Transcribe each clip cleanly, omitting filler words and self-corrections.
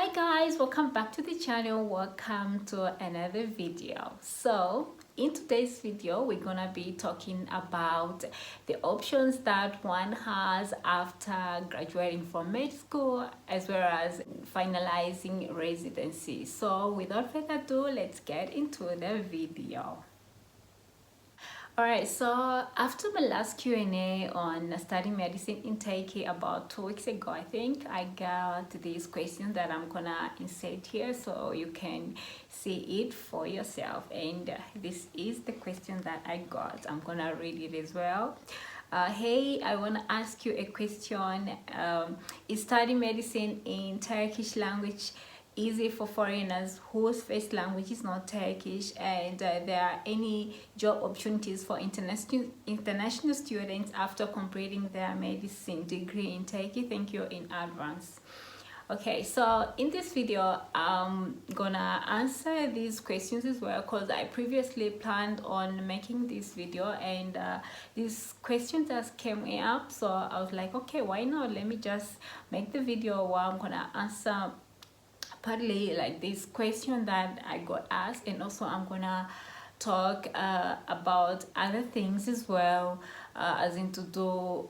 Hi guys, welcome back to the channel. Welcome to another video. So in today's video we're gonna be talking about the options that one has after graduating from med school as well as finalizing residency. So without further ado, let's get into the video. Alright, so after my last Q&A on studying medicine intake about 2 weeks ago, I think I got this question that I'm gonna insert here so you can see it for yourself. And this is the question that I got. I'm gonna read it as well. Hey, I want to ask you a question. Is studying medicine in Turkish language easy for foreigners whose first language is not Turkish, and there are any job opportunities for international students after completing their medicine degree in Turkey? Thank you in advance. Okay, so in this video I'm gonna answer these questions as well because I previously planned on making this video, and these questions just came up, so I was like, okay, why not, let me just make the video where I'm gonna answer partly like this question that I got asked, and also I'm gonna talk about other things as well, as in to do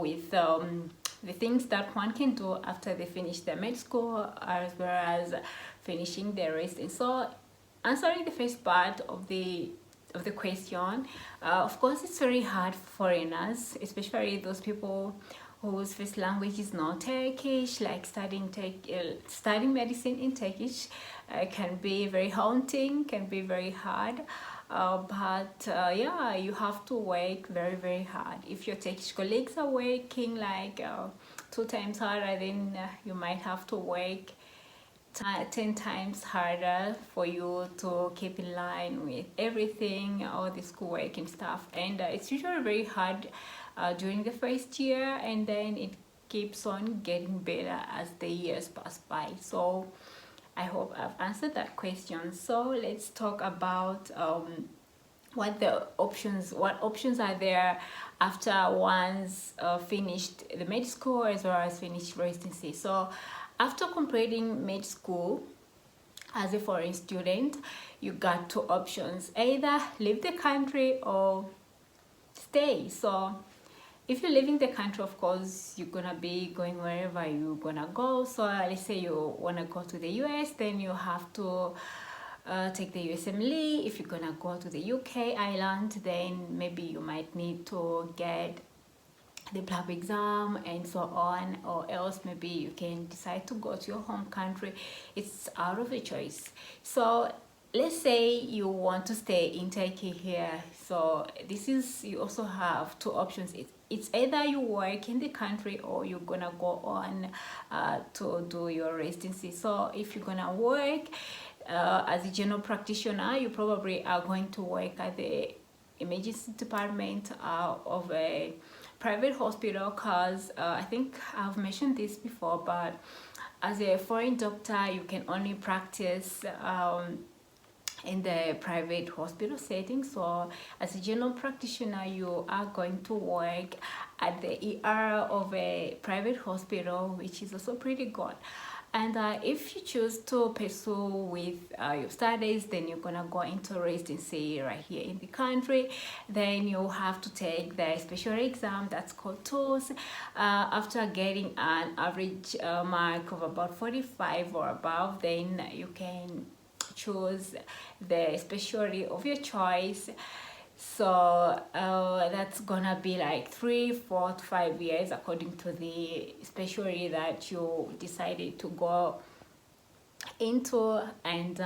with the things that one can do after they finish their med school as well as finishing their residence. So answering the first part of the question, of course it's very hard for foreigners, especially those people whose first language is not Turkish. Like studying medicine in Turkish can be very haunting, can be very hard, but yeah, you have to work very hard. If your Turkish colleagues are working like 2 times harder, then you might have to work 10 times harder for you to keep in line with everything, all the schoolwork and stuff. And it's usually very hard during the first year, and then it keeps on getting better as the years pass by. So I hope I've answered that question. So let's talk about what options are there after one's finished the med school as well as finished residency. So after completing med school as a foreign student, you got 2 options: either leave the country or stay. So if you're leaving the country, of course you're gonna be going wherever you're gonna go. So let's say you want to go to the US, then you have to take the USMLE. If you're gonna go to the UK island, then maybe you might need to get the PLAB exam and so on, or else maybe you can decide to go to your home country. It's out of your choice. So let's say you want to stay in Turkey here. So you also have 2 options. It's either you work in the country or you're gonna go on to do your residency. So if you're gonna work as a general practitioner, you probably are going to work at the emergency department of a private hospital, because I think I've mentioned this before, but as a foreign doctor you can only practice in the private hospital setting. So as a general practitioner, you are going to work at the ER of a private hospital, which is also pretty good. And if you choose to pursue with your studies, then you're gonna go into residency right here in the country. Then you have to take the special exam that's called TOEFL. After getting an average mark of about 45 or above, then you can choose the specialty of your choice. So that's gonna be like 3, 4 to 5 years according to the specialty that you decided to go into, and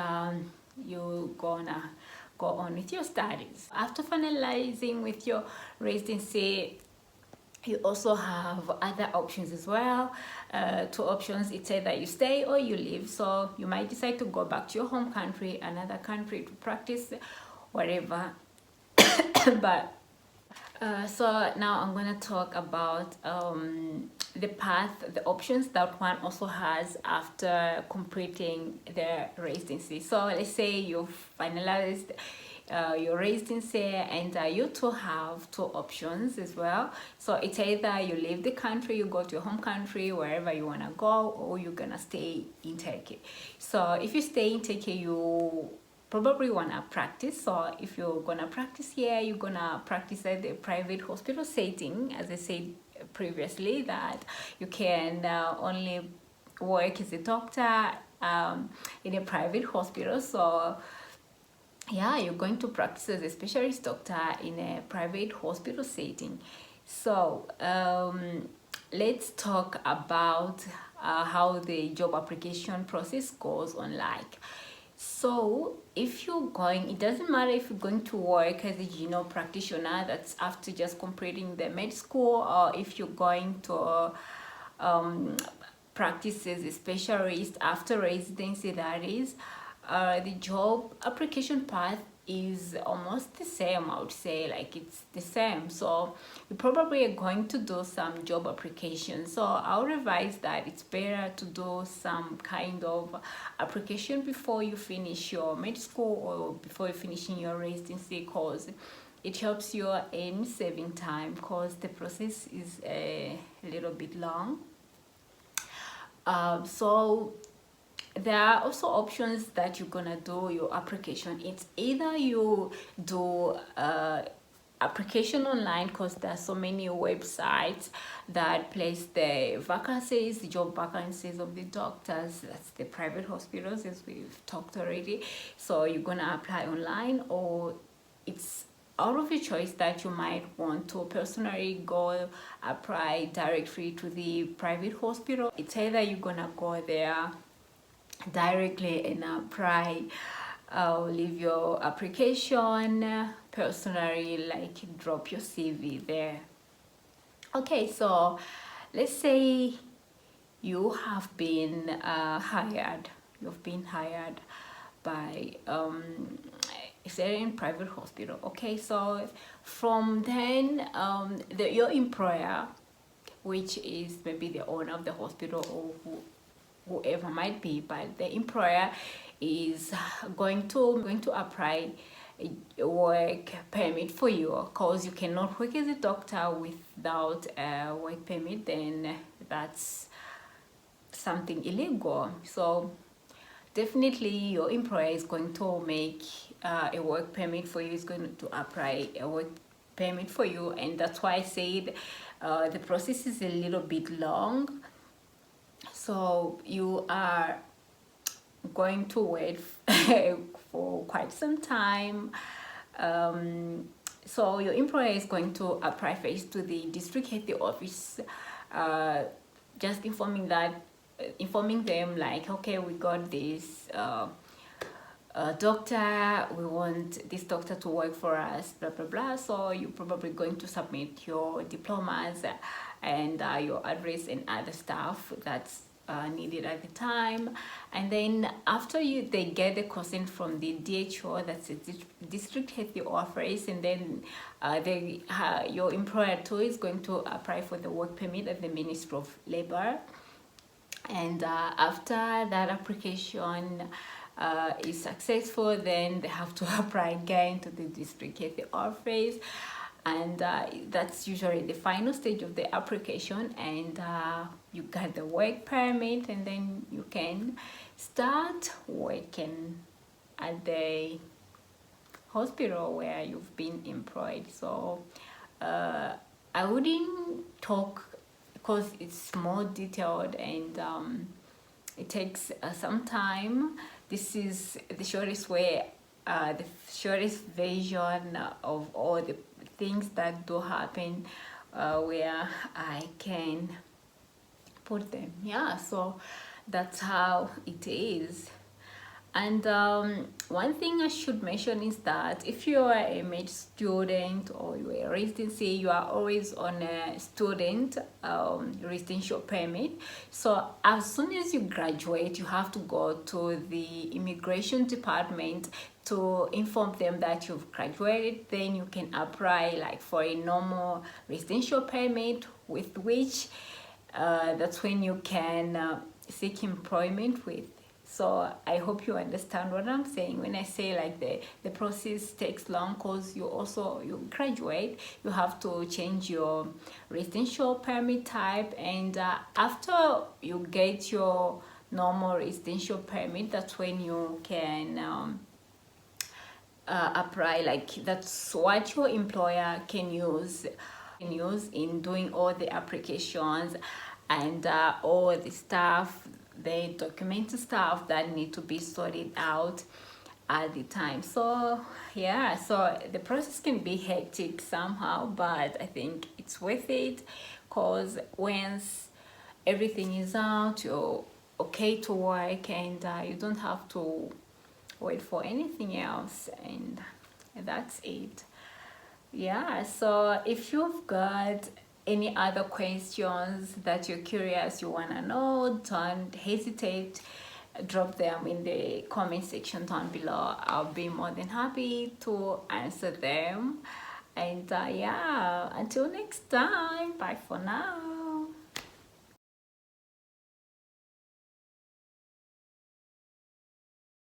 you're gonna go on with your studies. After finalizing with your residency, you also have other options as well. 2 options: it's either you stay or you leave. So you might decide to go back to your home country, another country, to practice whatever. But so now I'm gonna talk about the options that one also has after completing the residency. So let's say you've finalized your residency, and you too have two options as well. So it's either you leave the country, you go to your home country, wherever you want to go, or you're gonna stay in Turkey. So if you stay in Turkey, you probably wanna practice. So if you're gonna practice here, you're gonna practice at the private hospital setting, as I said previously, that you can only work as a doctor in a private hospital. So yeah, you're going to practice as a specialist doctor in a private hospital setting. So let's talk about how the job application process goes on. Like, so if you're going, it doesn't matter if you're going to work as a general practitioner, that's after just completing the med school, or if you're going to practice as a specialist after residency, that is. The job application path is almost the same, I would say, like it's the same. So you probably are going to do some job application. So I'll advise that it's better to do some kind of application before you finish your med school or before you finishing your residency, because it helps you in saving time, because the process is a little bit long. So there are also options that you're gonna do your application. It's either you do application online, because there are so many websites that place the vacancies, the job vacancies of the doctors, that's the private hospitals, as we've talked already. So you're gonna apply online, or it's out of your choice that you might want to personally go apply directly to the private hospital. It's either you're gonna go there directly and apply, leave your application personally, like drop your CV there. Okay, so let's say you have been hired, you've been hired by a certain private hospital. Okay, so from then your employer, which is maybe the owner of the hospital or whoever might be, but the employer is going to apply a work permit for you, because you cannot work as a doctor without a work permit. Then that's something illegal. So definitely your employer is going to make a work permit for you, is going to apply a work permit for you. And that's why I said the process is a little bit long. So you are going to wait for quite some time. So your employer is going to apply first to the district health office, just informing them like, okay, we got this doctor, we want this doctor to work for us, blah blah blah. So you're probably going to submit your diplomas and your address and other stuff that's needed at the time. And then after they get the consent from the DHO, that's the district health office, and then your employer too is going to apply for the work permit at the Ministry of Labor. And after that application is successful, then they have to apply again to the district health office, and that's usually the final stage of the application. And you got the work permit, and then you can start working at the hospital where you've been employed. So I wouldn't talk, because it's more detailed and it takes some time. This is the shortest way, the shortest version of all the things that do happen, where I can put them. Yeah, so that's how it is. And one thing I should mention is that if you are a med student or you are a residency, you are always on a student residential permit. So as soon as you graduate, you have to go to the immigration department to inform them that you've graduated. Then you can apply like for a normal residential permit, with which that's when you can seek employment with So I hope you understand what I'm saying when I say like the process takes long, because you graduate, you have to change your residential permit type, and after you get your normal residential permit, that's when you can apply. Like that's what your employer can use in doing all the applications and all the stuff, the documented stuff that need to be sorted out at the time. So yeah, so the process can be hectic somehow, but I think it's worth it, because once everything is out, you're okay to work, and you don't have to wait for anything else, and that's it. Yeah, so if you've got any other questions that you're curious, you want to know, don't hesitate, drop them in the comment section down below. I'll be more than happy to answer them. And yeah, until next time, bye for now.